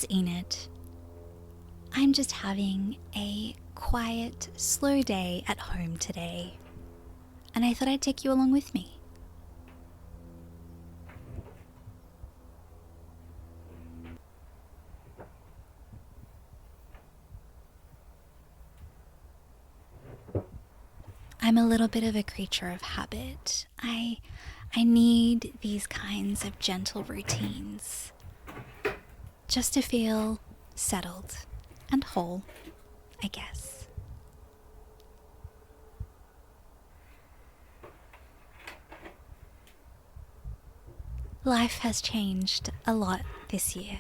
it's Enid. I'm just having a quiet, slow day at home today, and I thought I'd take you along with me. I'm a little bit of a creature of habit. I need these kinds of gentle routines just to feel settled and whole, I guess. Life has changed a lot this year.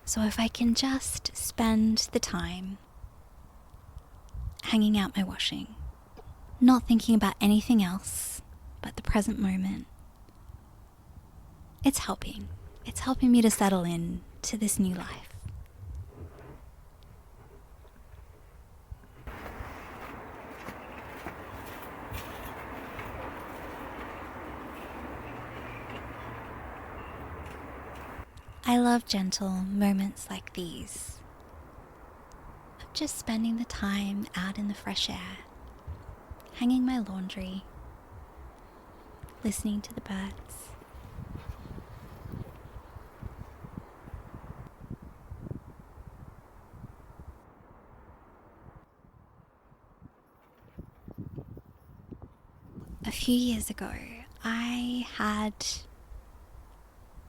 So if I can just spend the time hanging out my washing, not thinking about anything else but the present moment, it's helping. It's helping me to settle in to this new life. I love gentle moments like these, of just spending the time out in the fresh air, hanging my laundry, listening to the birds. A few years ago, I had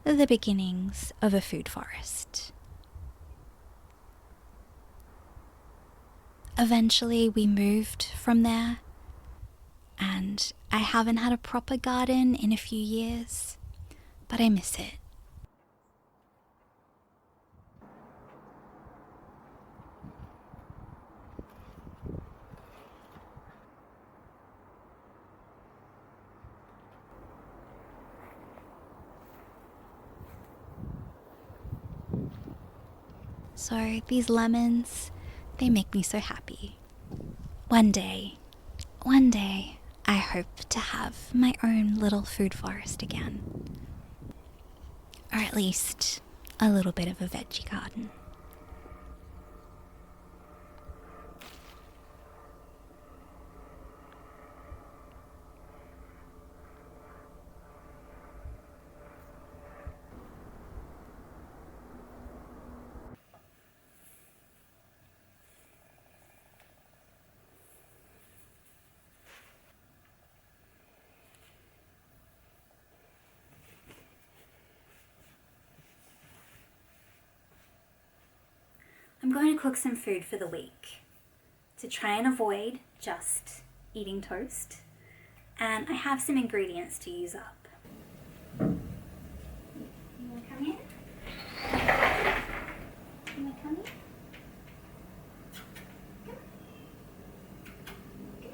the beginnings of a food forest. Eventually we moved from there, and I haven't had a proper garden in a few years, but I miss it. So these lemons, they make me so happy. One day, I hope to have my own little food forest again. Or at least a little bit of a veggie garden. I'm going to cook some food for the week to try and avoid just eating toast, and I have some ingredients to use up. You want to come in? You want to come in? Come on. Come on. Get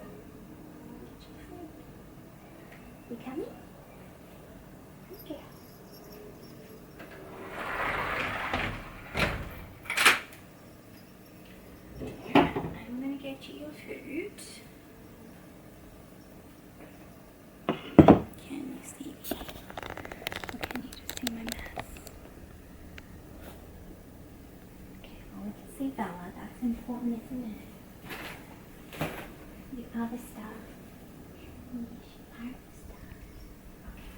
your food. You coming? Good girl. I'm going to get you your food. Can you see me? Or can you just see my mess? Okay, well we can see Vella. That's important, isn't it? The other stuff. Part of the stuff. Okay,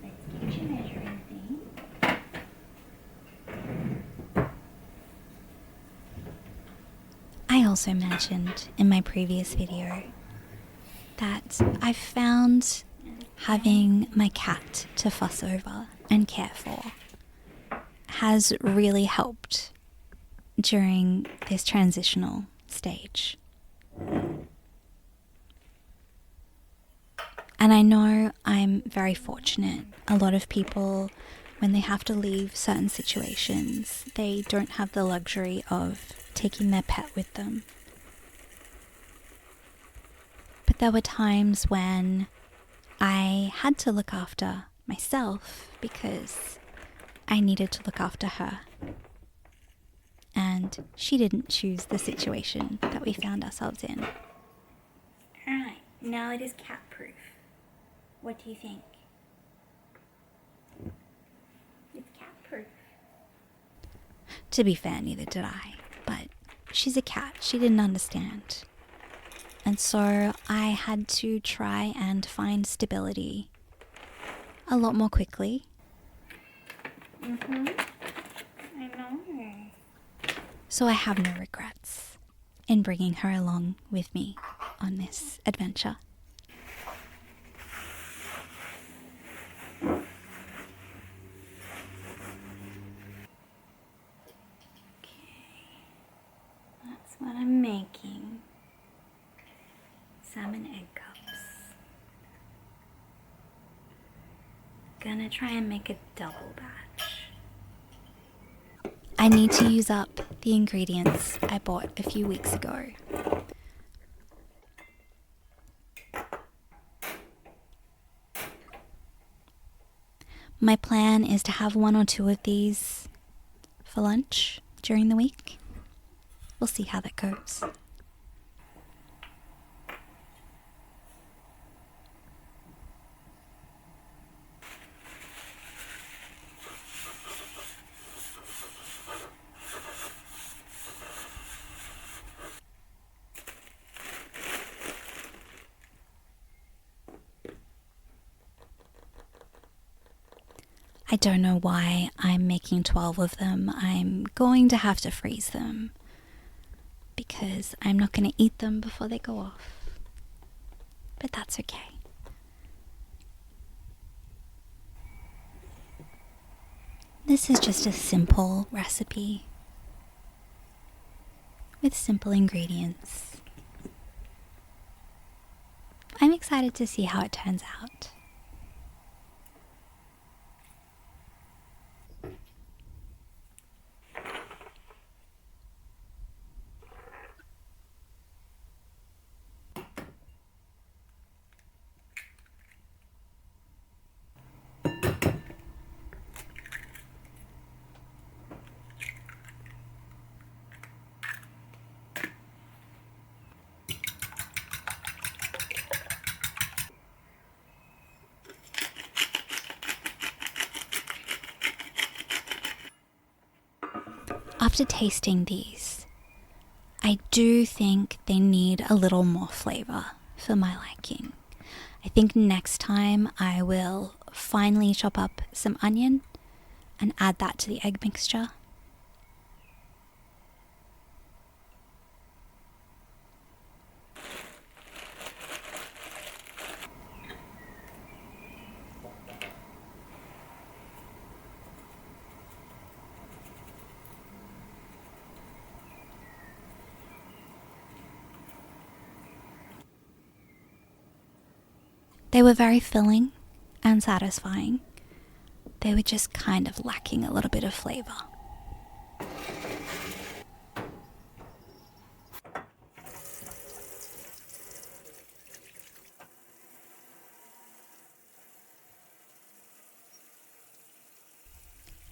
let's get your measuring thing. I also mentioned in my previous video that I've found having my cat to fuss over and care for has really helped during this transitional stage. And I know I'm very fortunate. A lot of people, when they have to leave certain situations, they don't have the luxury of taking their pet with them. But there were times when I had to look after myself because I needed to look after her. And she didn't choose the situation that we found ourselves in. Alright, now it is cat proof. What do you think? It's cat proof. To be fair, neither did I. But she's a cat. She didn't understand. And so I had to try and find stability a lot more quickly. I know. So I have no regrets in bringing her along with me on this adventure. That's what I'm making. Salmon egg cups. Gonna try and make a double batch. I need to use up the ingredients I bought a few weeks ago. My plan is to have 1 or 2 of these for lunch during the week. We'll see how that goes. I don't know why I'm making 12 of them. I'm going to have to freeze them because I'm not going to eat them before they go off. But that's okay. This is just a simple recipe with simple ingredients. I'm excited to see how it turns out. After tasting these, I do think they need a little more flavor for my liking. I think next time I will finely chop up some onion and add that to the egg mixture. They were very filling and satisfying. They were just kind of lacking a little bit of flavor.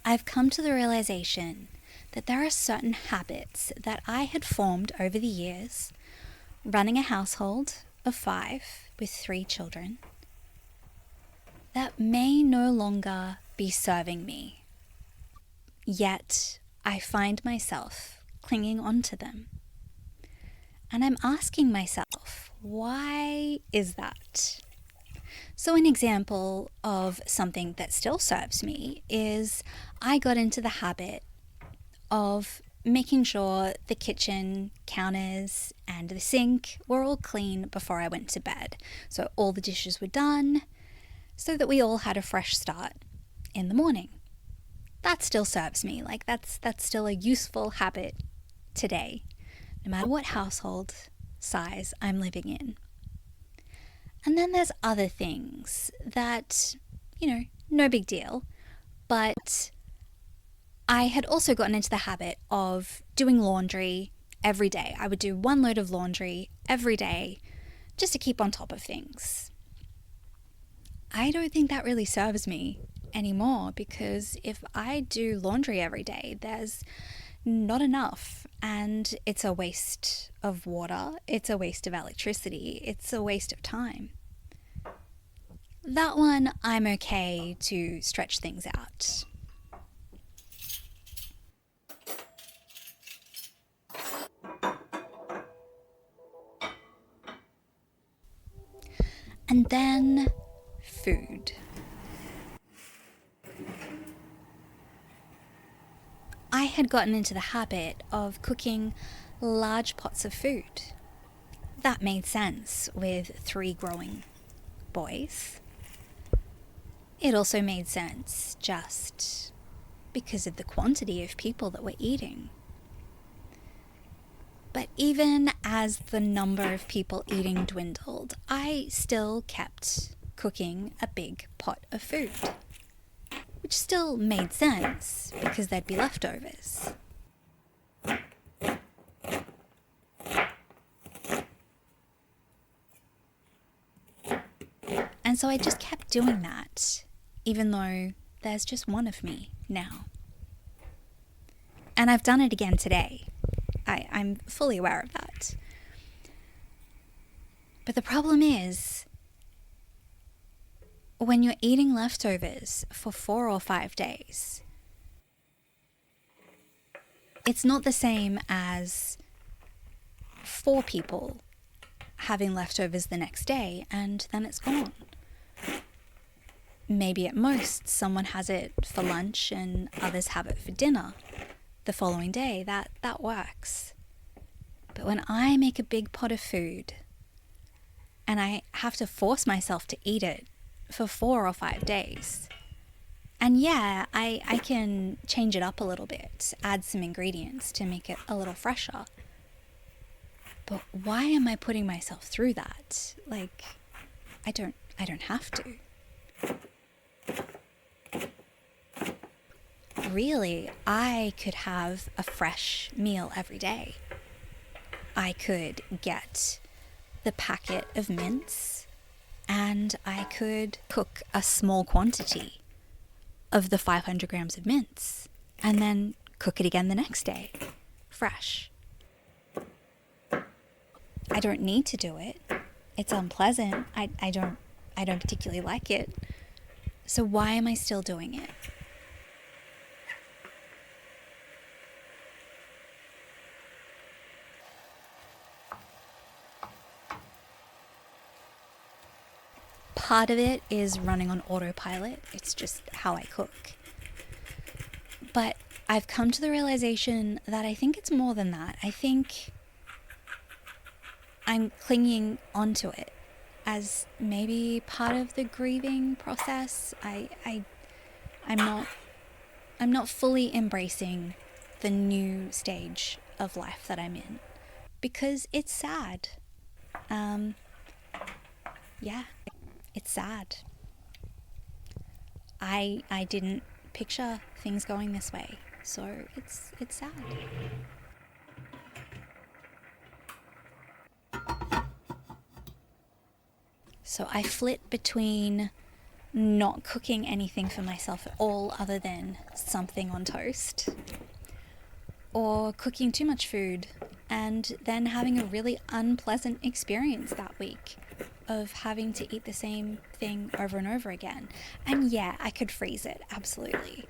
I've come to the realization that there are certain habits that I had formed over the years, running a household of 5 with 3 children, that may no longer be serving me. Yet I find myself clinging on to them. And I'm asking myself, why is that? So an example of something that still serves me is I got into the habit of making sure the kitchen counters and the sink were all clean before I went to bed. So all the dishes were done so that we all had a fresh start in the morning. That still serves me. Like that's still a useful habit today, no matter what household size I'm living in. And then there's other things that, no big deal, but I had also gotten into the habit of doing laundry every day. I would do 1 load of laundry every day just to keep on top of things. I don't think that really serves me anymore, because if I do laundry every day, there's not enough, and it's a waste of water, it's a waste of electricity, it's a waste of time. That one, I'm okay to stretch things out. And then food. I had gotten into the habit of cooking large pots of food. That made sense with 3 growing boys. It also made sense just because of the quantity of people that were eating. But even as the number of people eating dwindled, I still kept cooking a big pot of food, which still made sense because there'd be leftovers. And so I just kept doing that, even though there's just one of me now. And I've done it again today. I'm fully aware of that. But the problem is, when you're eating leftovers for 4 or 5 days, it's not the same as 4 people having leftovers the next day and then it's gone. Maybe at most someone has it for lunch and others have it for dinner the following day. That works. But when I make a big pot of food and I have to force myself to eat it for 4 or 5 days, and yeah, I can change it up a little bit, add some ingredients to make it a little fresher. But why am I putting myself through that? Like, I don't have to. Really, I could have a fresh meal every day. I could get the packet of mince and I could cook a small quantity of the 500 grams of mince and then cook it again the next day, fresh. I don't need to do it. It's unpleasant. I don't particularly like it. So why am I still doing it? Part of it is running on autopilot. It's just how I cook. But I've come to the realization that I think it's more than that. I think I'm clinging onto it as maybe part of the grieving process. I'm not fully embracing the new stage of life that I'm in because it's sad. Yeah, it's sad. I didn't picture things going this way, so it's sad. So I flit between not cooking anything for myself at all other than something on toast, or cooking too much food and then having a really unpleasant experience that week of having to eat the same thing over and over again. And yeah, I could freeze it, absolutely.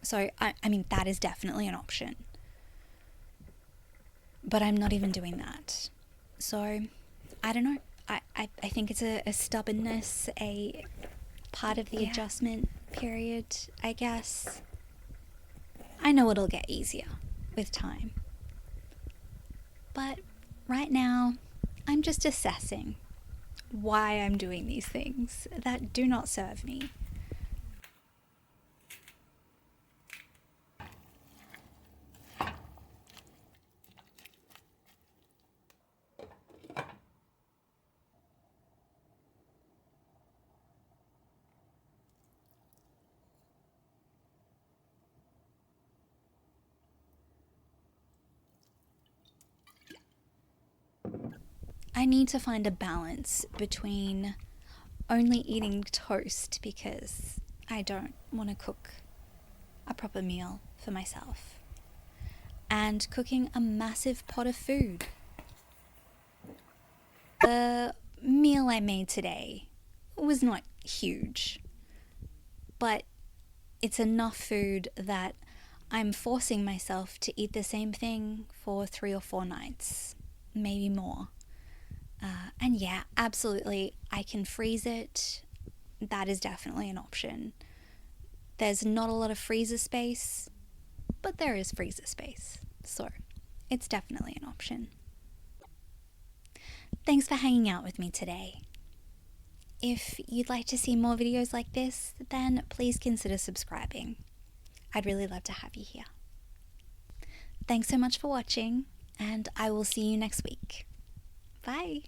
So I mean, that is definitely an option. But I'm not even doing that. So I don't know. I think it's a stubbornness, a part of the adjustment period, I guess. I know it'll get easier with time. But right now, I'm just assessing why I'm doing these things that do not serve me. I need to find a balance between only eating toast because I don't want to cook a proper meal for myself, and cooking a massive pot of food. The meal I made today was not huge, but it's enough food that I'm forcing myself to eat the same thing for 3 or 4 nights, maybe more. And yeah, absolutely, I can freeze it. That is definitely an option. There's not a lot of freezer space, but there is freezer space, so it's definitely an option. Thanks for hanging out with me today. If you'd like to see more videos like this, then please consider subscribing. I'd really love to have you here. Thanks so much for watching, and I will see you next week. Bye!